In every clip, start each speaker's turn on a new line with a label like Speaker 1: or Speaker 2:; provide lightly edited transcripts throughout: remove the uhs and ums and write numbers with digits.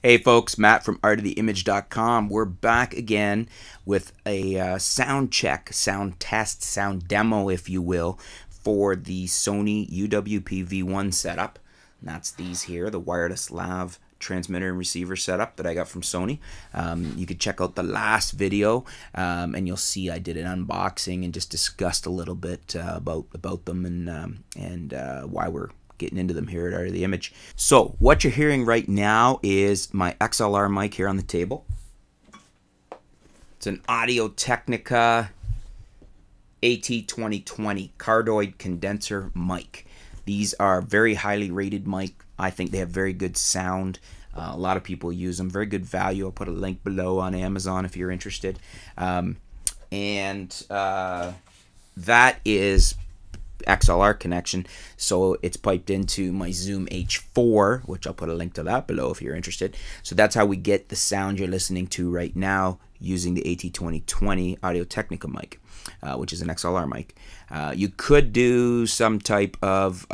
Speaker 1: Hey folks, Matt from artoftheimage.com. We're back again with a sound check, sound test, sound demo, if you will, for the Sony UWP-V1 setup. And that's these here, the wireless lav transmitter and receiver setup that I got from Sony. You could check out the last video and you'll see I did an unboxing and just discussed a little bit about them and why we're getting into them here at Art of the Image. So what you're hearing right now is my XLR mic here on the table. It's an Audio-Technica AT2020 cardioid condenser mic. These are very highly rated mic. I think they have very good sound. A lot of people use them. Very good value. I'll put a link below on Amazon if you're interested. That is XLR connection, so it's piped into my Zoom H4, which I'll put a link to that below if you're interested. So that's how we get the sound you're listening to right now using the AT2020 Audio-Technica mic, which is an XLR mic. You could do some type of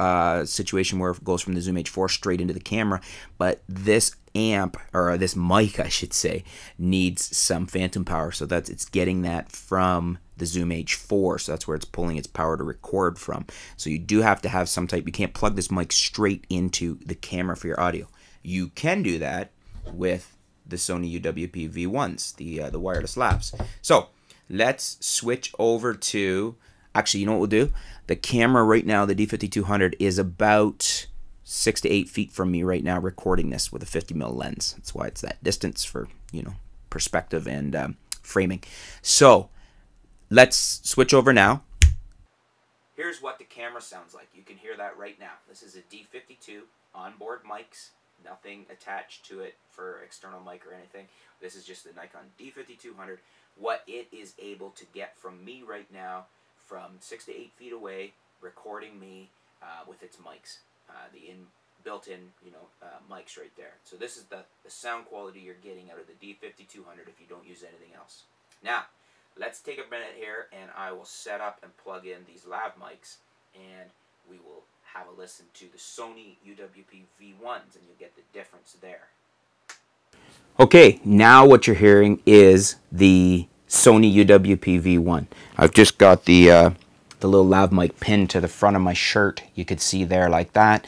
Speaker 1: situation where it goes from the Zoom H4 straight into the camera, but this amp, or this mic I should say, needs some phantom power, so it's getting that from the Zoom H4, so that's where it's pulling its power to record from. So you do have to have some type, you can't plug this mic straight into the camera for your audio. You can do that with the Sony UWP-V1s, the wireless lavs. So let's switch over to, actually, you know what we'll do? The camera right now, the D5200, is about 6 to 8 feet from me right now recording this with a 50mm lens. That's why it's that distance for, you know, perspective and framing. So let's switch over now. Here's what the camera sounds like. You can hear that right now. This is a D52 onboard mics, nothing attached to it for external mic or anything. This is just the Nikon D5200. What it is able to get from me right now, from 6 to 8 feet away, recording me with its mics, the built-in, you know, mics right there. So this is the sound quality you're getting out of the D5200 if you don't use anything else. Now, let's take a minute here and I will set up and plug in these lav mics and we will have a listen to the Sony UWP-V1s and you'll get the difference there. Okay, now what you're hearing is the Sony UWP-V1. I've just got the little lav mic pinned to the front of my shirt. You could see there like that.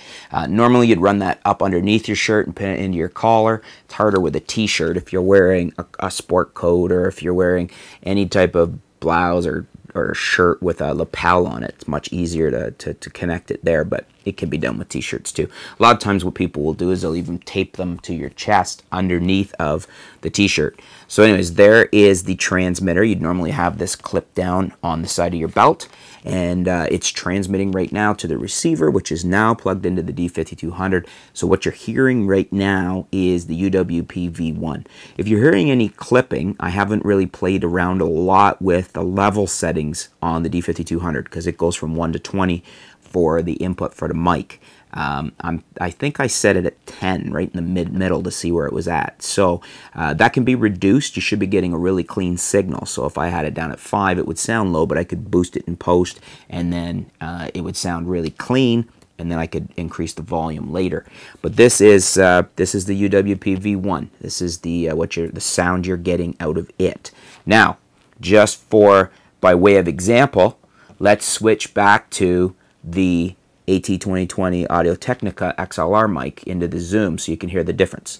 Speaker 1: Normally you'd run that up underneath your shirt and pin it into your collar. It's harder with a t-shirt if you're wearing a sport coat or if you're wearing any type of blouse or shirt with a lapel on it. It's much easier to connect it there, but it can be done with t-shirts too. A lot of times what people will do is they'll even tape them to your chest underneath of the t-shirt. So anyways, there is the transmitter. You'd normally have this clipped down on the side of your belt, and it's transmitting right now to the receiver, which is now plugged into the D5200. So what you're hearing right now is the UWP-V1. If you're hearing any clipping, I haven't really played around a lot with the level settings on the D5200 because it goes from 1 to 20 for the input for the mic. I think I set it at 10 right in the middle to see where it was at. So that can be reduced. You should be getting a really clean signal. So if I had it down at 5, it would sound low, but I could boost it in post and then it would sound really clean, and then I could increase the volume later. But this is the UWP-V1. This is the sound you're getting out of it. Now, just by way of example, let's switch back to the AT2020 Audio-Technica XLR mic into the Zoom so you can hear the difference.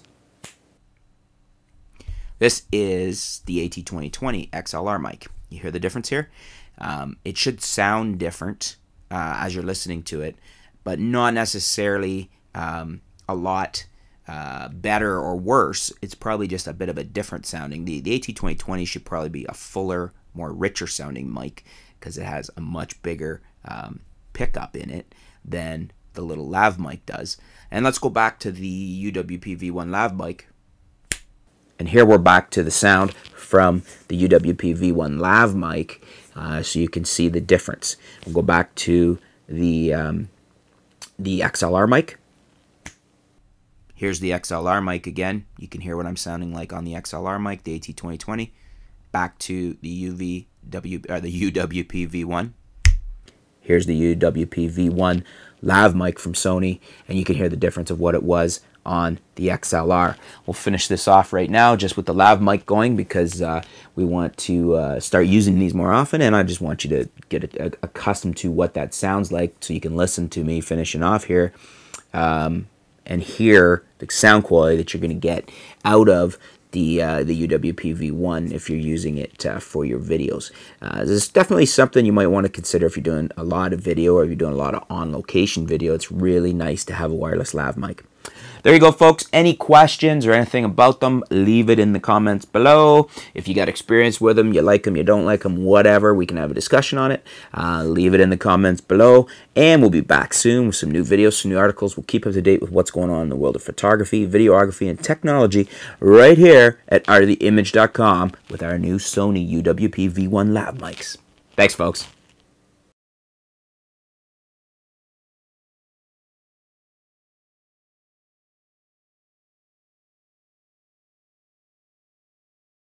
Speaker 1: This is the AT2020 XLR mic. You hear the difference here? It should sound different as you're listening to it, but not necessarily a lot better or worse. It's probably just a bit of a different sounding. The AT2020 should probably be a fuller, more richer sounding mic because it has a much bigger pickup in it than the little lav mic does. And let's go back to the UWP-V1 lav mic. And here we're back to the sound from the UWP-V1 lav mic, so you can see the difference. We'll go back to the XLR mic. Here's the XLR mic again. You can hear what I'm sounding like on the XLR mic, the AT2020. Back to the UWP-V1. Here's the UWP-V1 lav mic from Sony, and you can hear the difference of what it was on the XLR. We'll finish this off right now just with the lav mic going, because we want to start using these more often, and I just want you to get accustomed to what that sounds like so you can listen to me finishing off here and hear the sound quality that you're going to get out of the UWP-V1 if you're using it for your videos. This is definitely something you might want to consider if you're doing a lot of video or if you're doing a lot of on-location video. It's really nice to have a wireless lav mic. There you go, folks. Any questions or anything about them, leave it in the comments below. If you got experience with them, you like them, you don't like them, whatever, we can have a discussion on it. Leave it in the comments below, and we'll be back soon with some new videos, some new articles. We'll keep up to date with what's going on in the world of photography, videography, and technology right here at artoftheimage.com with our new Sony UWP-V1 lav mics. Thanks, folks.